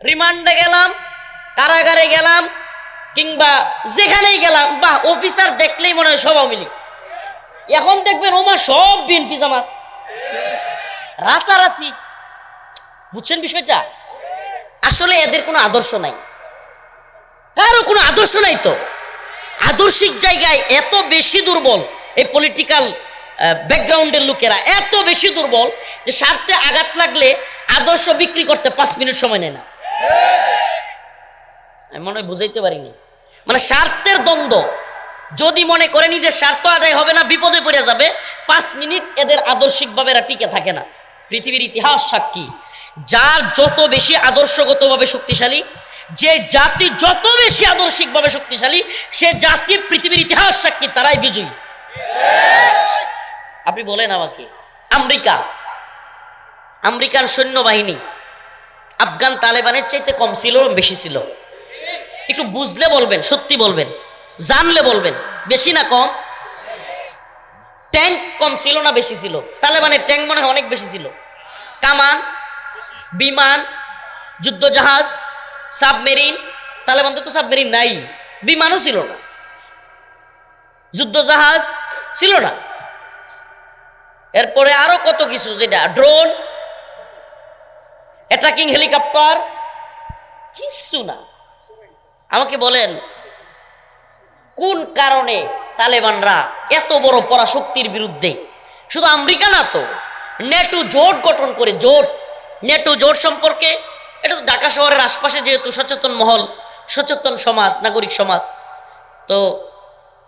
রিমান্ডে গেলাম, কারাগারে গেলাম, কিংবা যেখানেই গেলাম, বা অফিসার দেখলেই মনে হয় সব আওয়ামী লীগ। এখন দেখবেন ওমা সব বিএনপি জামাত, রাতারাতি। বুঝছেন বিষয়টা? আসলে এদের কোনো আদর্শ নাই, কারো কোনো আদর্শ নাই। তো আদর্শিক জায়গায় এত বেশি দুর্বল এই পলিটিক্যাল ব্যাকগ্রাউন্ডের লোকেরা, এত বেশি দুর্বল যে স্বার্থে আঘাত লাগলে আদর্শ বিক্রি করতে 5 মিনিট সময় নেয় না। আমি মনে হয় বুঝাইতে পারিনি। মানে স্বার্থের দ্বন্দ্ব, যদি মনে করে নিজের স্বার্থ আদায় হবে না, বিপদে পড়ে যাবে, 5 মিনিট এদের আদর্শিকভাবে এরা টিকে থাকে না। পৃথিবীর ইতিহাস সাক্ষী, যার যত বেশি আদর্শগতভাবে শক্তিশালী, যে জাতি যত বেশি আদর্শিকভাবে শক্তিশালী, সে জাতি পৃথিবীর ইতিহাস সাক্ষী, তারাই বিজয়ী। আপনি বলেন আমাকে, আমেরিকান সৈন্যবাহিনী আফগান তালেবানের চাইতে কম ছিল, বেশি ছিল? একটু বুঝলে বলবেন, সত্যি বলবেন, জানলে বলবেন, বেশি না কম? ট্যাঙ্ক কম ছিল না বেশি ছিল? তালেবানের ট্যাঙ্ক মনে হয় অনেক বেশি ছিল। কামান, বিমান, যুদ্ধজাহাজ, সাবমেরিন, তালেবানদের তো সাবমেরিন নাই, বিমানও ছিল না, যুদ্ধজাহাজ ছিল না, এরপরে আরো কত কিছু, যেটা ড্রোন, অ্যাটাকিং হেলিকপ্টার, কিছু না। আমাকে বলেন, কোন কারণে তালেবানরা এত বড় পরাশক্তির বিরুদ্ধে, শুধু আমেরিকা না তো, নেটো জোট গঠন করে, নেটো জোট সম্পর্কে, এটা তো ঢাকা শহরের আশপাশে যেহেতু সচেতন মহল, সচেতন সমাজ, নাগরিক সমাজ, তো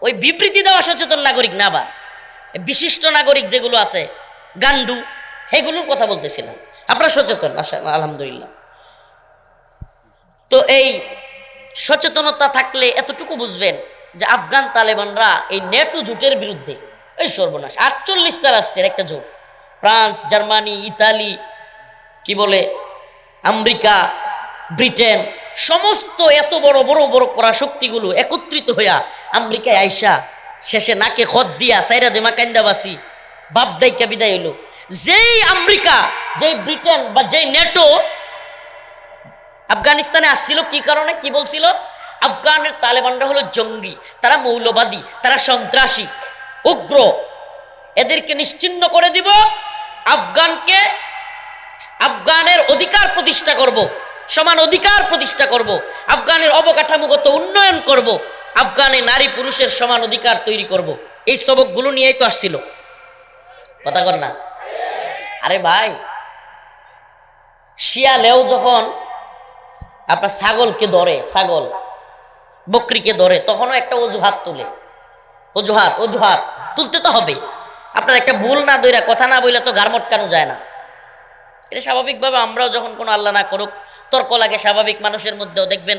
ওই বিবৃতি দেওয়া সচেতন নাগরিক না, বা বিশিষ্ট নাগরিক যেগুলো আছে, গান্ডু, সেগুলোর কথা বলতেছিলাম। আপনারা সচেতন আলহামদুলিল্লাহ। তো এই সচেতনতা থাকলে এতটুকু বুঝবেন যে আফগান তালেবানরা এই নেটো জোটের বিরুদ্ধে, এই সর্বনাশ, 48টা রাষ্ট্রের একটা জোট, ফ্রান্স, জার্মানি, ইতালি, কি বলে আমেরিকা, ব্রিটেন, সমস্ত এত বড় বড় বড় পরাশক্তিগুলো একত্রিত হইয়া আমেরিকায় আইসা শেষে নাকে খত দিয়া সাইরা দেমা কান্দাবাসী বাপ দাইকা বিদায় হইল। যেই আমেরিকা, যেই ব্রিটেন বা যেই নেটো আফগানিস্তানে আসছিল, কি কারণে, কি বলছিল? আফগানের তালেবানরা হলো জঙ্গি, তারা মৌলবাদী, তারা সন্ত্রাসী, উগ্র, এদেরকে নিশ্চিহ্ন করে দিব, আফগানের অধিকার প্রতিষ্ঠা করব, সমান অধিকার প্রতিষ্ঠা করব, আফগানের অবকাঠামোগত উন্নয়ন করব, আফগানে নারী পুরুষের সমান অধিকার তৈরি করব। এই সবকগুলো নিয়েই তো আসছিল, কথা কর না? আরে ভাই, শিয়ালেও যখন আপনার ছাগলকে ধরে, ছাগল বকরিকে ধরে, তখনও একটা অজুহাত তুলে, অজুহাত তুলতে তো হবে। আপনার একটা ভুল না দইরা, কথা না বইলে তো গার মটকানো যায় না। এটা স্বাভাবিকভাবে আমরাও যখন কোনো আল্লাহ না করুক তর্ক লাগে, স্বাভাবিক মানুষের মধ্যেও দেখবেন,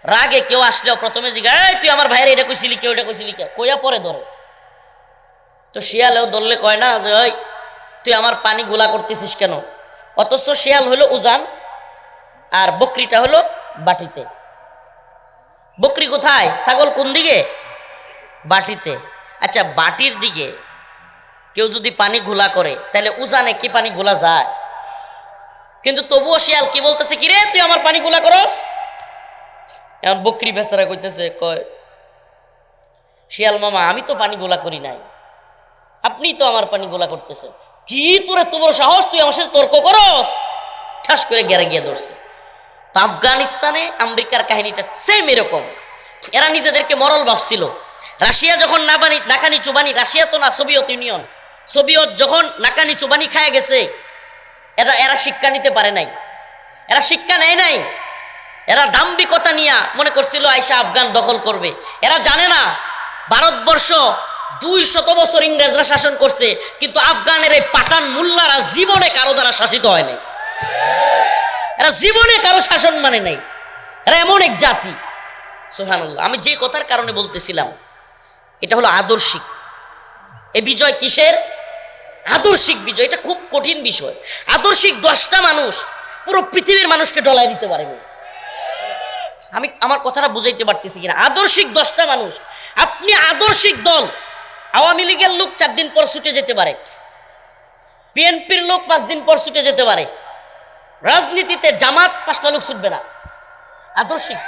রাগে কেউ আসলেও প্রথমে জিজ্ঞাসা, এই তুই আমার ভাইয়ের এটা কইছিলি, কেউ এটা কইছিলি, কইয়া পরে ধরে। তো শিয়ালেও ধরলে কয় না যে ওই তুই আমার পানি গোলা করতেছিস কেন? অথচ শিয়াল হলো উজান আর বকরিটা হলো বাটিতে। বকরি কোথায়, ছাগল কোন দিকে? বাটিতে। আচ্ছা, বাটির দিকে কেউ যদি পানি ঘোলা করে, তাহলে উজানে কি পানি ঘোলা যায়? কিন্তু তবুও শিয়াল কি বলতেছে, কিরে তুই আমার পানি গোলা করস? এখন বকরি বেচারা কইতেছে, কয় শিয়াল মামা, আমি তো পানি গোলা করি নাই, আপনি তো আমার পানি গোলা করতেছেন। কি তোর এত বড় সাহস, তুই আমার সাথে তর্ক করস? ঠাস করে গেড়ে গিয়ে ধরছে। তো আফগানিস্তানে আমেরিকার কাহিনীটা সেম এরকম। এরা নিজেদেরকে মরল ভাবছিল। রাশিয়া যখন নাকানি চুবানি, রাশিয়া তো না, সোভিয়েত ইউনিয়ন, সোভিয়েত যখন নাকানি চুবানি খায় গেছে, এরা শিক্ষা নিতে পারে নাই, এরা শিক্ষা নেয় নাই। এরা দাম্ভিকতা নিয়ে মনে করছিল আইসা আফগান দখল করবে। এরা জানে না ভারতবর্ষ 200 বছর ইংরেজরা শাসন করছে, কিন্তু আফগানের এই পাঠান মুল্লারা জীবনে কারো দ্বারা শাসিত হয় নাই। এরা জীবনে কারো শাসন মানে নাই। এরা এমন এক জাতি, সুবহানাল্লাহ। আমি যে কথার কারণে বলতেছিলাম, এটা হলো আদর্শিক। এই বিজয় কিসের? আদর্শিক বিজয়। এটা খুব কঠিন বিষয়। আদর্শিক 10টা মানুষ পুরো পৃথিবীর মানুষকে ডলায় দিতে পারেনি। আমি আমার কথাটা বুঝাইতে পারতেছি কিনা? আদর্শিক 10টা মানুষ। আপনি আদর্শিক দল, আওয়ামী লীগের লোক 4 দিন পর ছুটে যেতে পারে, বিএনপির লোক 5 দিন পর ছুটে যেতে পারে, রাজনীতিতে জামাত 5টা লোক ছুটবে না। আদর্শিক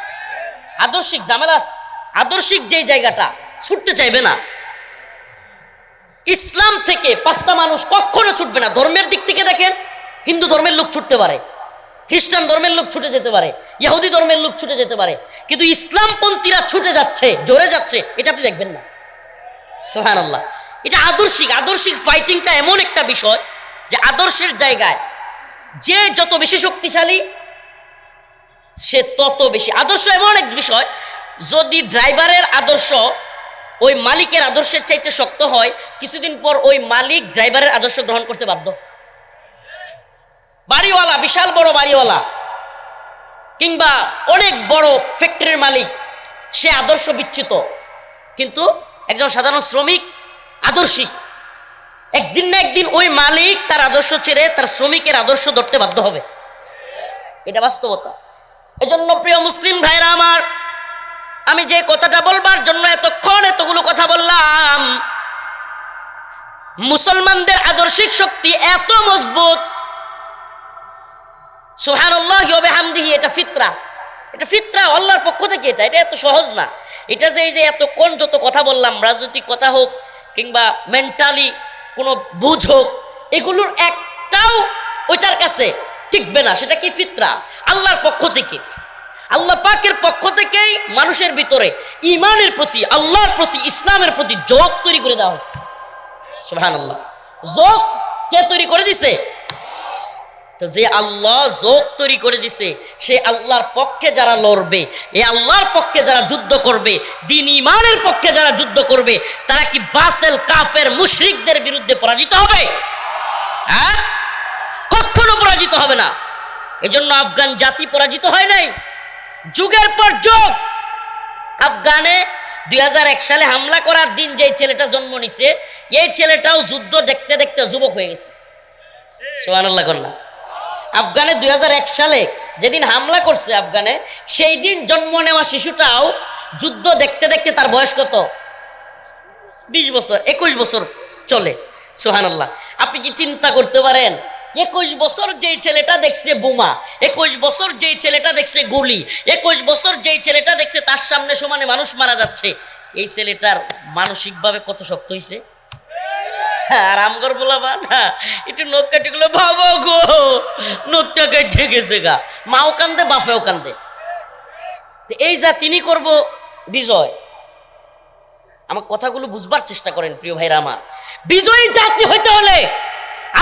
আদর্শিক জামেলাস আদর্শিক যেই জায়গাটা ছুটতে চাইবে না। ইসলাম থেকে 5টা মানুষ কখনো ছুটবে না। ধর্মের দিক থেকে দেখেন, হিন্দু ধর্মের লোক ছুটতে পারে, খ্রিস্টান ধর্মের লোক ছুটে যেতে পারে, ইহুদি ধর্মের লোক ছুটে যেতে পারে, কিন্তু ইসলামপন্থীরা ছুটে যাচ্ছে, জোরে যাচ্ছে, এটা আপনি দেখবেন না। সুবহানাল্লাহ। এটা আদর্শিক আদর্শিক ফাইটিংটা এমন একটা বিষয় যে আদর্শের জায়গায় যে যত বেশি শক্তিশালী সে তত বেশি। আদর্শ এমন এক বিষয়, যদি ড্রাইভারের আদর্শ ওই মালিকের আদর্শের চাইতে শক্ত হয়, কিছুদিন পর ওই মালিক ড্রাইভারের আদর্শ গ্রহণ করতে বাধ্য। বাড়িওয়ালা, বিশাল বড় বাড়িওয়ালা কিংবা অনেক বড় ফ্যাক্টরির মালিক, সে আদর্শ বিচ্যুত, কিন্তু একজন সাধারণ শ্রমিক আদর্শিক, একদিন না একদিন ওই মালিক তার আদর্শ ছেড়ে তার শ্রমিকের আদর্শ ধরতে বাধ্য হবে। এটা বাস্তবতা। এজন্য প্রিয় মুসলিম ভাইরা আমার, আমি যে কথাটা বলবার জন্য এতক্ষণ এতগুলো কথা বললাম, মুসলমানদের আদর্শিক শক্তি এত মজবুত, সুবহানাল্লাহি ওয়া বিহামদিহি, এটা ফিতরা, এটা ফিতরা, আল্লাহর পক্ষ থেকে। এটা এত সহজ না। এটা যে এই যে এতক্ষণ যত কথা বললাম, রাজনৈতিক কথা হোক কিংবা মেন্টালি কোনো বুঝ হোক, এগুলোর একটাও ওইটার কাছে টিকবে না। সেটা কি? ফিতরা, আল্লাহর পক্ষ থেকে। আল্লাহ পাকের পক্ষ থেকেই মানুষের ভিতরে ঈমানের প্রতি, আল্লাহর প্রতি, ইসলামের প্রতি যোগ তৈরি করে দেওয়া হয়েছে। সুবহানাল্লাহ। যোগ কে তৈরি করে দিছে? তো যে আল্লাহ যোগ তৈরি করে দিছে, সে আল্লাহর পক্ষে যারা লড়বে, এই আল্লাহর পক্ষে যারা যুদ্ধ করবে, দ্বীন ঈমানের পক্ষে যারা যুদ্ধ করবে, তারা কি বাতিল কাফের মুশরিকদের বিরুদ্ধে পরাজিত হবে? হ্যাঁ, কখনো পরাজিত হবে না। এজন্য আফগান জাতি পরাজিত হয় নাই, যুগের পর যুগ। আফগানে 2001 সালে হামলা করার দিন যে ছেলেটা জন্ম নিছে, এই ছেলেটাও যুদ্ধ দেখতে দেখতে যুবক হয়ে গেছে। সুবহানাল্লাহ কন্যা। আফগানে 2001 সালে যেদিন হামলা করছে আফগানে, সেই দিন জন্ম নেওয়া শিশুটাও যুদ্ধ দেখতে দেখতে তার বয়স কত? 20 বছর, 21 বছর চলে। সুবহানাল্লাহ। আপনি কি চিন্তা করতে পারেন? 21 বছর যেই ছেলেটা দেখছে বোমা, 21 বছর যেই ছেলেটা দেখছে গুলি, 21 বছর যেই ছেলেটা দেখছে তার সামনে সমানে মানুষ মারা যাচ্ছে, এই ছেলেটার মানসিকভাবে কত শক্ত হয়েছে? আর আমগর বলাবা না, একটু নখ কাটিগুলো ভাবো গো, নখটা কেটে গেছে গা, মাও কান্দে বাপেও কান্দে। এই যা তিনি করব বিজয়। আমার কথাগুলো বুঝবার চেষ্টা করেন প্রিয় ভাইরা আমার। বিজয়ী জাতি হইতে হলে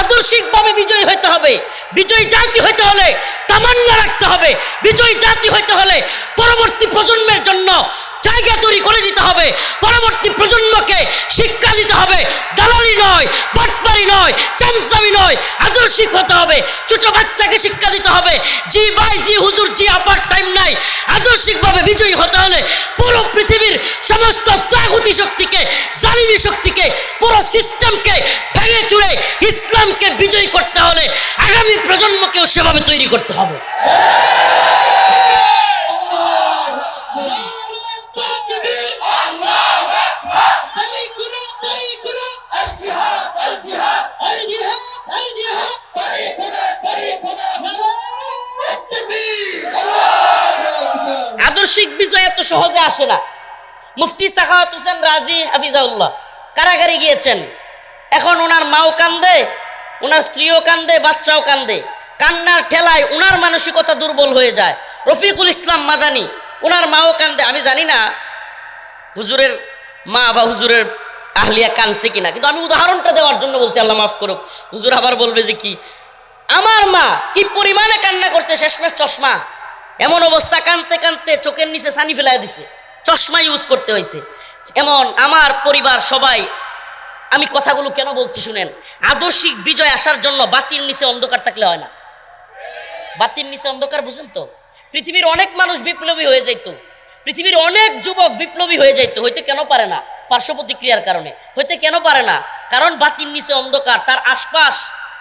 আদর্শিকভাবে বিজয়ী হইতে হবে। বিজয়ী জাতি হইতে হলে তামান্না রাখতে হবে। বিজয়ী জাতি হইতে হলে পরবর্তী প্রজন্মের জন্য জায়গা তৈরি করে দিতে হবে। পরবর্তী প্রজন্মকে শিক্ষা দিতে হবে। দালালি নয়, বাটপারি নয়, চামচামি নয়, আদর্শিক হতে হবে। ছোট বাচ্চাকে শিক্ষা দিতে হবে, জি ভাই, জি হুজুর, জি আপার টাইম নাই। আদর্শিকভাবে বিজয়ী হতে হলে পুরো পৃথিবীর সমস্ত তাগুতি শক্তিকে, জালিমি শক্তিকে, পুরো সিস্টেমকে ভেঙে চুরে ইসলামকে বিজয়ী করতে হলে আগামী প্রজন্মকেও সেভাবে তৈরি করতে হবে। আদর্শিক বিজয় এত সহজে আসে না। মুফতি সাখাওয়াত হোসেন রাজি হাফিজাউল্লাহ কারাগারে গিয়েছেন। এখন ওনার মাও কান্দে, ওনার স্ত্রীও কান্দে, বাচ্চাও কান্দে। কান্নার ঠেলায় ওনার মানসিকতা দুর্বল হয়ে যায়। রফিকুল ইসলাম মাদানী, ওনার মাও কান্দে। আমি জানি না হুজুরের মা বা হুজুরের আহলিয়া কাঁদছে কিনা, কিন্তু আমি উদাহরণটা দেওয়ার জন্য বলছি, আল্লাহ মাফ করুক। হুজুর আবার বলবে যে কি, আমার মা কি পরিমাণে কান্না করছে, শেষমেশ চশমা, এমন অবস্থা, কানতে কানতে চোখের নিচে সানি ফেলাই দিছে, চশমা ইউজ করতে হয়েছে। এমন আমার পরিবার সবাই। আমি কথাগুলো কেন বলছি শুনেন। আদর্শিক বিজয় আসার জন্য বাতির নিচে অন্ধকার থাকলে হয় না। বাতির নিচে অন্ধকার বুঝেন তো? পৃথিবীর অনেক মানুষ বিপ্লবী হয়ে যাইতো, পৃথিবীর অনেক যুবক বিপ্লবী হয়ে যাইতো, হইতে কেন পারে না? পার্শ্ব প্রতিক্রিয়ার কারণে। হইতে কেন পারে না? কারণ বাতির নিচে অন্ধকার, তার আশপাশ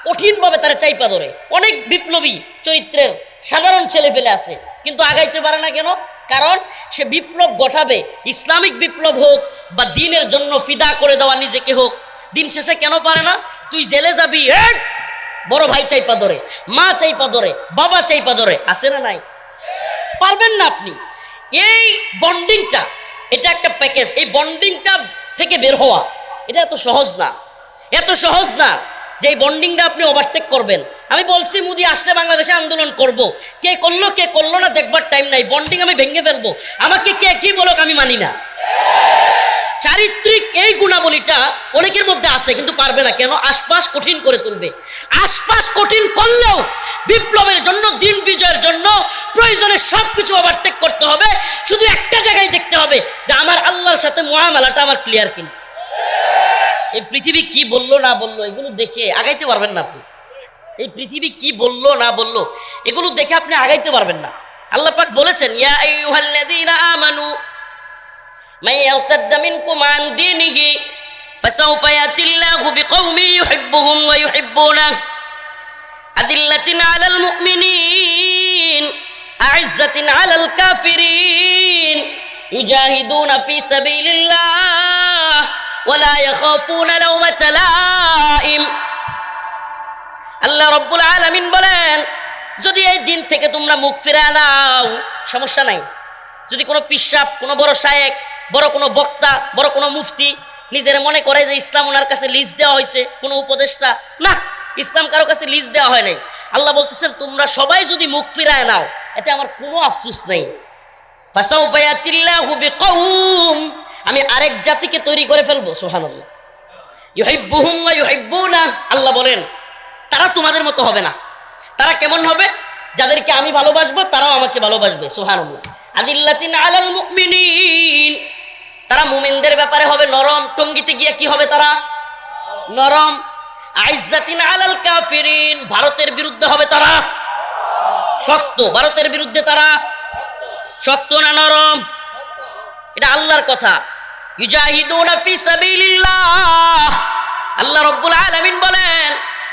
কঠিনভাবে তারা চাইপা ধরে। অনেক বিপ্লবী চরিত্রের সাধারণ ছেলে ফেলে আছে, কিন্তু আগাইতে পারে না কেন? কারণ সে বিপ্লব ঘটাবে, ইসলামিক বিপ্লব হোক বা দ্বীনের জন্য ফিদা করে দেওয়া নিজেকে হোক, দিন শেষে কেন পারে না? তুই জেলে যাবি, বড় ভাই চাইপা ধরে, মা চাইপা ধরে, বাবা চাইপা ধরে, আছে না নাই? পারবেন না আপনি। এই বন্ডিংটা, এটা একটা প্যাকেজ। এই বন্ডিংটা থেকে বের হওয়া এটা এত সহজ না, এত সহজ না যে এই বন্ডিংটা আপনি ওভারটেক করবেন। আমি বলছি মোদি আসলে বাংলাদেশে আন্দোলন করব, কে করলো না দেখবার টাইম নাই। বন্ডিং আমি ভেঙে ফেলবো, আমাকে কে কি বলুক আমি মানি না। চারিত্রিক এই গুণাবলীটা অনেকের মধ্যে আছে, কিন্তু পারবে না। কেন? আশপাশ কঠিন করে তুলবে। আশপাশ কঠিন করলেও বিপ্লবের জন্য, দিন বিজয়ের জন্য প্রয়োজনে সবকিছু ওভারটেক করতে হবে। শুধু একটা জায়গায় দেখতে হবে যে আমার আল্লাহর সাথে মুআমালাটা আমার ক্লিয়ার কিনা। এই পৃথিবী কি বললো না বললো এগুলো দেখে আগাইতে পারবেন না আপনি। এই পৃথিবী কি বললো না বললো এগুলো দেখে আপনি আগাইতে পারবেন না। আল্লাহ পাক বলেছেন, ইয়া আইয়ুহাল্লাযীনা আমানু মান ইয়ারতাদ্দা মিনকুম আন দীনিহি ফাসাউফা ইয়াতিল্লাহু বিকওমিন ইউহিব্বুহুম ওয়া ইউহিব্বুনাহু আযিল্লাতিন আলাল মুমিনিন আ'ইজ্জাতিন আলাল কাফিরিন ইউজাহিদুনা ফি সাবিলিল্লাহ ওয়ালা ইয়াখাফুনা লাওমাতা লাইম। আল্লাহ রাব্বুল আলামিন বলেন, যদি এই দিন থেকে তোমরা মুখ ফিরায় নাও সমস্যা নাই। যদি কোনো পিশাব, কোনো বড় শায়েক, বড় কোনো বক্তা, বড় কোনো মুফতি নিজের মনে করে যে ইসলাম ওনার কাছে লিজ দেওয়া হয়েছে, কোনো উপদেষ্টা, না, ইসলাম কারো কাছে লিজ দেওয়া হয় নাই। আল্লাহ বলতেছেন তোমরা সবাই যদি মুখ ফিরায় নাও এতে আমার কোনো আফসোস নেই। ফাসাউফা ইয়াতিল্লাহু বিকওম, আমি আরেক জাতিকে তৈরি করে ফেলবো। সুবহানাল্লাহ। ইউহিব্বুহুম ওয়া ইউহিব্বুনা, আল্লাহ বলেন তারা তোমাদের মতো হবে না। তারা কেমন হবে? যাদেরকে আমি ভালোবাসবো তারাও আমাকে ভালোবাসবে। সুবহানাল্লাহ। আযিল্লাতিন আলাল মুমিনিন, তারা মুমিনদের ব্যাপারে হবে নরম, টঙ্গিতে গিয়ে কি হবে? তারা নরম। আইজ্জাতিন আলাল কাফিরিন, ভারতের বিরুদ্ধে হবে তারা শক্ত। ভারতের বিরুদ্ধে তারা শক্ত না নরম? এটা আল্লাহর কথা। ইউজাহিদুনা ফি সাবিলিল্লাহ, আল্লাহ রাব্বুল আলামিন বলেন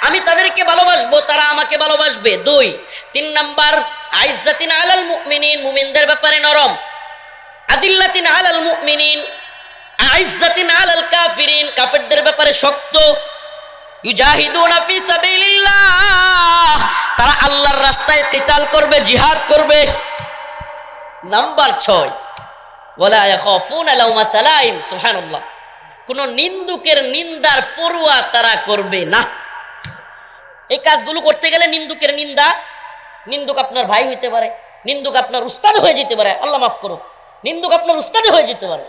আমি তাদেরকে ভালোবাসবো, তারা আমাকে ভালোবাসবে। 2 3 নাম্বার, আইজ্জাতিন আলাল মুমিনিন, মুমিনদের ব্যাপারে নরম। আদিল্লাতিন আলাল মুমিনিন আইজ্জাতিন আলাল কাফিরিন, কাফেরদের ব্যাপারে শক্ত। ইউজাহিদুনা ফি সাবিলিল্লাহ, তারা আল্লাহর রাস্তায় কিতাল করবে, জিহাদ করবে। নাম্বার 6, ওয়ালা ইয়াখাফুনা লাওমাতা লাইম। সুবহানাল্লাহ। কোন নিন্দুকের নিন্দার পরোয়া তারা করবে না। এই কাজগুলো করতে গেলে নিন্দুকের নিন্দা, নিন্দুক আপনার ভাই হইতে পারে, নিন্দুক আপনার উস্তাদ হয়ে যেতে পারে, আল্লাহ মাফ করুক, নিন্দুক আপনার উস্তাদ হয়ে যেতে পারে,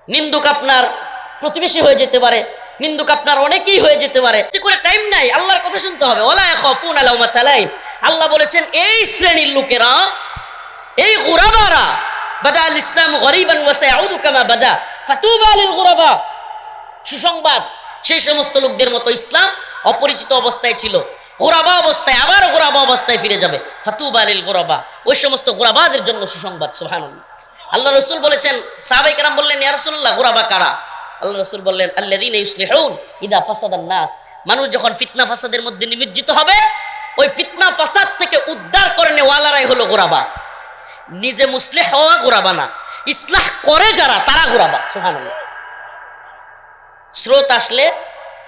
নিন্দুক আপনার প্রতিবেশী হয়ে যেতে পারে, নিন্দুক আপনার অনেকেই হয়ে যেতে পারে। এতে করে টাইম নাই, আল্লাহর কথা শুনতে হবে। ওয়ালা ইয়াখাফুনা লাওমাতা লাইম, আল্লাহ বলেছেন এই শ্রেণীর লোকেরা, এই গুরাবারা, বাদা আল ইসলাম গরিবান ওয়া সায়াউদু কামা বাদা ফাতুবা লিল গুরাবা। সুসংবাদ, সেই সমস্ত লোকদের মতো ইসলাম অপরিচিত অবস্থায় ছিল, গোরাবা অবস্থায় আবার গোরাবা অবস্থায় ফিরে যাবে। ফাতুবা লিল গোরাবা, ওই সমস্ত গোরাবাদের জন্য সুসংবাদ। সুবহানাল্লাহ। আল্লাহ রাসূল বলেছেন, সাহাবায়ে কেরাম বললেন ইয়া রাসূলুল্লাহ গোরাবা কারা? আল্লাহ রাসূল বললেন আল্লাযীনা ইউসলিহুন ইদা ফাসাদান নাস, মানুষ যখন ফিতনা ফাসাদের মধ্যে নিমজ্জিত হবে ওই ফিতনা ফাসাদ থেকে উদ্ধার করে নেওয়ালারাই হলো গোরাবা। নিজে মুসলিহ হওয়া গোরাবা না, ইসলাহ করে যারা তারা গোরাবা। সুবহানাল্লাহ। স্রোত আসলে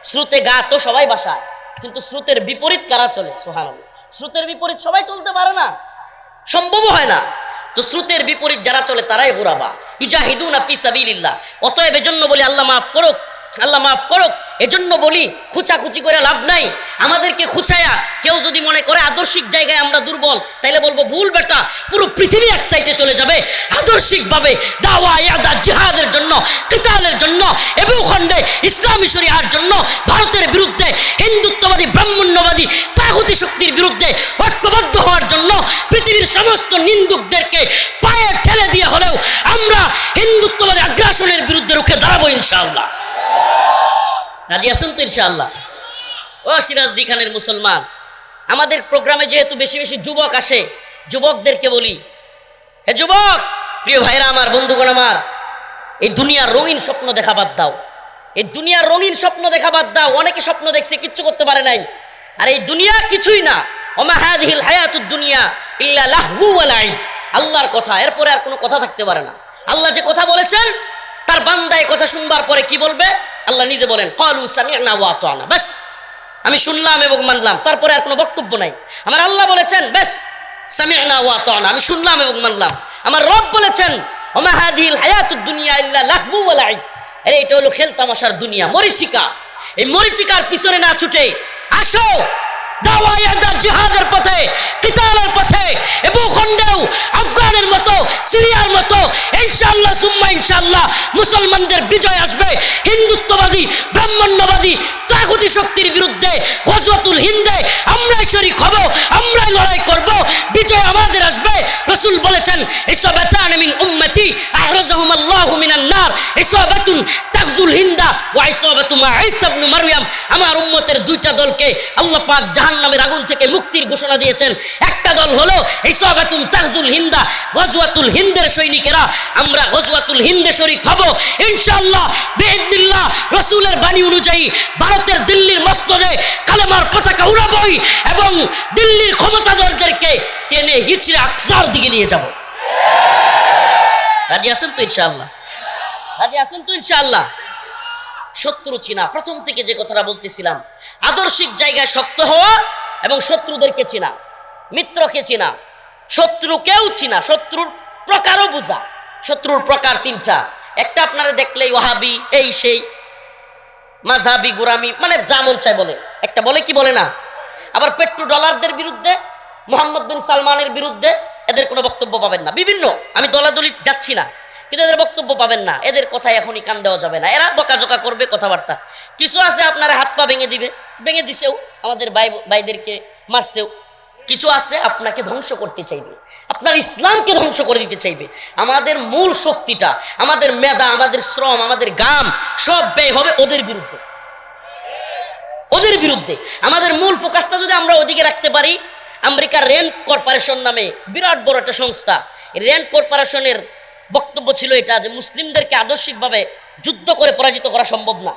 স্রোতে গা তো সবাই বাসায়, কিন্তু স্রোতের বিপরীত কারা চলে? সুবহানাল্লাহ। স্রোতের বিপরীত সবাই চলতে পারে না, সম্ভব হয় না। তো স্রোতের বিপরীত যারা চলে তারাই গুরাবা। ইউজাহিদুনা ফি সাবিলিল্লাহ। অতএব এজন্য বলি আল্লাহ মাফ করুক, আল্লাহ মাফ করুক, এজন্য বলি খুচাখুচি করে লাভ নাই। আমাদেরকে খুচায়া কেউ যদি মনে করে আদর্শিক জায়গায় আমরা দুর্বল, তাইলে বলবো ভুল বেটা, পুরো পৃথিবী এক সাইডে চলে যাবে আদর্শিকভাবে দাওয়া ইয়াদা জিহাদের জন্য, কিতালের জন্য, এবং খণ্ডে ইসলামী শরিয়ার জন্য, ভারতের বিরুদ্ধে, হিন্দুত্ববাদী ব্রাহ্মণ্যবাদী তাগুতি শক্তির বিরুদ্ধে ঐক্যবদ্ধ হওয়ার জন্য পৃথিবীর সমস্ত নিন্দুকদেরকে পায়ে ঠেলে দিয়ে হলেও আমরা হিন্দুত্ববাদী আগ্রাসনের বিরুদ্ধে রুখে দাঁড়াবো ইনশাআল্লাহ। রাজি আছেন তো ইনশাআল্লাহ? ও সিরাজদি খানের মুসলমান, আমাদের প্রোগ্রামে যেহেতু বেশি বেশি যুবক আসে, যুবকদেরকে বলি, হে যুবক, প্রিয় ভাইরা আমার, বন্ধুগণ আমার, এই দুনিয়ার রঙিন স্বপ্ন দেখা বাদ দাও। এই দুনিয়ার রঙিন স্বপ্ন দেখা বাদ দাও। অনেকে স্বপ্ন দেখছে, কিচ্ছু করতে পারে নাই। আর এই দুনিয়া কিছুই না। ওমা হাযিহিল হায়াতুদ দুনিয়া ইল্লা লাহবু ওয়া লাইব, আল্লাহর কথা, এরপরে আর কোনো কথা থাকতে পারে না। আল্লাহ যে কথা বলেছেন তার বান্দা এই কথা শুনবার পরে কি বলবে? আল্লাহ নিজে বলেন, ক্বালু সামি'না ওয়া আতা'না, বাস আমি শুনলাম এবং মানলাম, তারপরে আর কোনো বক্তব্য নাই। আমার আল্লাহ বলেছেন বেশ সামি'না ওয়া আতা'না, আমি শুনলাম এবং মানলাম। আমার রব বলেছেন ওমা হাযিহিল হায়াতুদ দুনিয়া ইল্লা লাহবু ওয়া লাইব, আরে এটা হলো খেল তামাশার দুনিয়া, মরিচিকা। এই মরিচিকার পিছনে না ছুটে আসো দাওয়ায়াদার জিহাদের পথে, কিতালের পথে, এবং খন্ডেও আফগানের মতো, সিরিয়ার মতো ইনশাআল্লাহ সুম্মা ইনশাআল্লাহ মুসলমানদের বিজয় আসবে। হিন্দুত্ববাদী, ব্রাহ্মণ্যবাদী, তাগুতি শক্তির বিরুদ্ধে গজওয়াতুল হিন্দে আমরাই শরীক হব, আমরাই লড়াই করব, বিজয় আমাদের আসবে। রাসূল বলেছেন ইসাবাতান মিন উম্মতি আহরাজাহুম আল্লাহু মিনান নার, ইসাবাতুন তাগজুল হিন্দা ওয়া ইসাবাতু মা ঈসা ইবনে মারইয়াম। আমার উম্মতের দুইটা দলকে আল্লাহ পাক জাহান্নামের আগুন থেকে মুক্তির ঘোষণা দিয়েছেন। একটা দল হলো ইসাবাতুন তাগজুল হিন্দা, গজওয়াতুল হিন্দের সৈনিকেরা। আমরা গজওয়াতুল হিন্দে শরীক হব ইনশাআল্লাহ বিইذنিল্লাহ। রাসূলের বাণী অনুযায়ী ভারতের দিল্লির মসনদে কালেমার পতাকা উড়াবই এবং দিল্লির ক্ষমতাধরদেরকে টেনে হিচড়ে আকসার দিকে নিয়ে যাব। রাজি আছেন তো ইনশাআল্লাহ? রাজি আছেন তো ইনশাআল্লাহ? শত্রু চিনা, প্রথম থেকে যে কথাটা বলতেছিলাম, আদর্শিক জায়গায় শক্ত হওয়া এবং শত্রুদেরকে চিনা, মিত্রকে চিনা, শত্রুকেও চিনা, শত্রুর প্রকারও বোঝা। শত্রুর প্রকার তিনটা। একটা আপনারা দেখলেই ওয়াহাবি, এই সেই মাযহাবি, গোরামি, মানে যা মন চায় বলে। একটা বলে কি বলে না। আবার পেট্রো ডলারদের বিরুদ্ধে, মোহাম্মদ বিন সালমানের বিরুদ্ধে এদের কোনো বক্তব্য পাবেন না। বিভিন্ন, আমি দলাদলি যাচ্ছি না, কিন্তু এদের বক্তব্য পাবেন না। এদের কথায় এখনই কান দেওয়া যাবে না। এরা বকাঝকা করবে, কথাবার্তা। কিছু আছে আপনারা হাত পা ভেঙে দিবে, ভেঙে দিছেও, আমাদের ভাইদেরকে মারছেও। কিছু আছে আপনাকে ধ্বংস করতে চাইবে, আপনার ইসলামকে ধ্বংস করে দিতে চাইবে। আমাদের মূল শক্তিটা, আমাদের মেধা, আমাদের শ্রম, আমাদের গাম সব ব্যয় হবে ওদের বিরুদ্ধে। ওদের বিরুদ্ধে আমাদের মূল ফোকাসটা যদি আমরা ওদিকে রাখতে পারি। আমেরিকার রেন্ট কর্পোরেশন নামে বিরাট বড় একটা সংস্থা, রেন্ট কর্পোরেশনের বক্তব্য ছিল এটা যে মুসলিমদেরকে আদর্শিকভাবে যুদ্ধ করে পরাজিত করা সম্ভব না।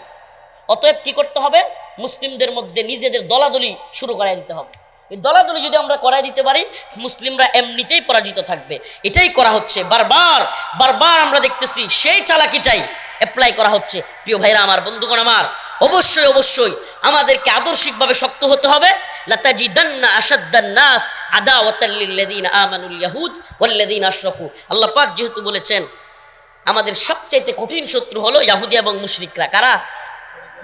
অতএব কি করতে হবে? মুসলিমদের মধ্যে নিজেদের দলাদলি শুরু করাই দিতে হবে। এই দলাদলি যদি আমরা করাই দিতে পারি, মুসলিমরা এমনিতেই পরাজিত থাকবে। এটাই করা হচ্ছে, বারবার বারবার আমরা দেখতেছি সেই চালাকিটাই অ্যাপ্লাই করা হচ্ছে। প্রিয় ভাইরা আমার, বন্ধুগণ আমার, অবশ্যই অবশ্যই আমাদেরকে আদর্শিকভাবে শক্ত হতে হবে। লাতাজিদান্না আশাদ্দান নাস আদাওয়াতাল লিল্লাযিনা আমানুল ইয়াহুদ ওয়াল্লাযিনা আশরাকু। আল্লাহ পাক যেহেতু বলেছেন আমাদের সবচাইতে কঠিন শত্রু হলো ইহুদি এবং মুশরিকরা। কারা?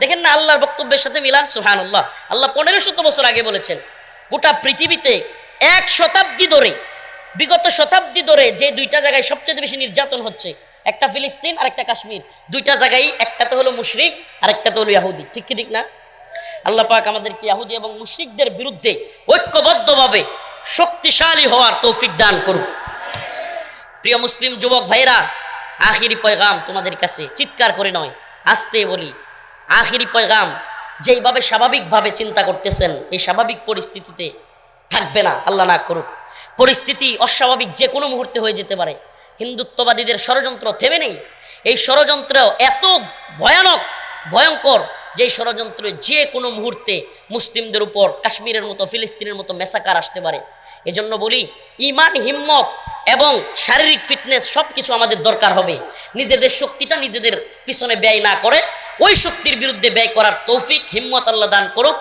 দেখেন না আল্লাহর বক্তব্যের সাথে মিলান। সুবহানাল্লাহ। আল্লাহ 1500 বছর আগে বলেছেন গোটা পৃথিবীতে এক শতাব্দী ধরে, বিগত শতাব্দী ধরে যে দুইটা জায়গায় সবচেয়ে বেশি নির্যাতন হচ্ছে, একটা ফিলিস্তিন আর একটা কাশ্মীর। দুইটা জায়গায়, একটাতে হলো মুশরিক আর একটাতে হলো ইহুদি। ঠিক কি ঠিক না? আল্লাহ পাক আমাদেরকে ইহুদি এবং মুশরিকদের বিরুদ্ধে ঐক্যবদ্ধভাবে শক্তিশালী হওয়ার তৌফিক দান করুন। প্রিয় মুসলিম যুবক ভাইরা, আখিরি পয়গাম তোমাদের কাছে, চিৎকার করে নয়, আস্তে বলি। আখিরি পয়গাম, যেইভাবে স্বাভাবিকভাবে চিন্তা করতেছেন এই স্বাভাবিক পরিস্থিতিতে থাকবে না, আল্লাহ না করুক। পরিস্থিতি অস্বাভাবিক যে কোনো মুহূর্তে হয়ে যেতে পারে। হিন্দুত্ববাদীদের ষড়যন্ত্র থেমে নেই। এই ষড়যন্ত্র এত ভয়ানক, ভয়ঙ্কর, যে ষড়যন্ত্রে যে কোনো মুহূর্তে মুসলিমদের উপর কাশ্মীরের মতো, ফিলিস্তিনের মতো মেসাকার আসতে পারে। এজন্য বলি, ইমান, হিম্মত এবং শারীরিক ফিটনেস সব কিছু আমাদের দরকার হবে। নিজেদের শক্তিটা নিজেদের পিছনে ব্যয় না করে ওই শক্তির বিরুদ্ধে ব্যয় করার তৌফিক, হিম্মত আল্লাহ দান করুক।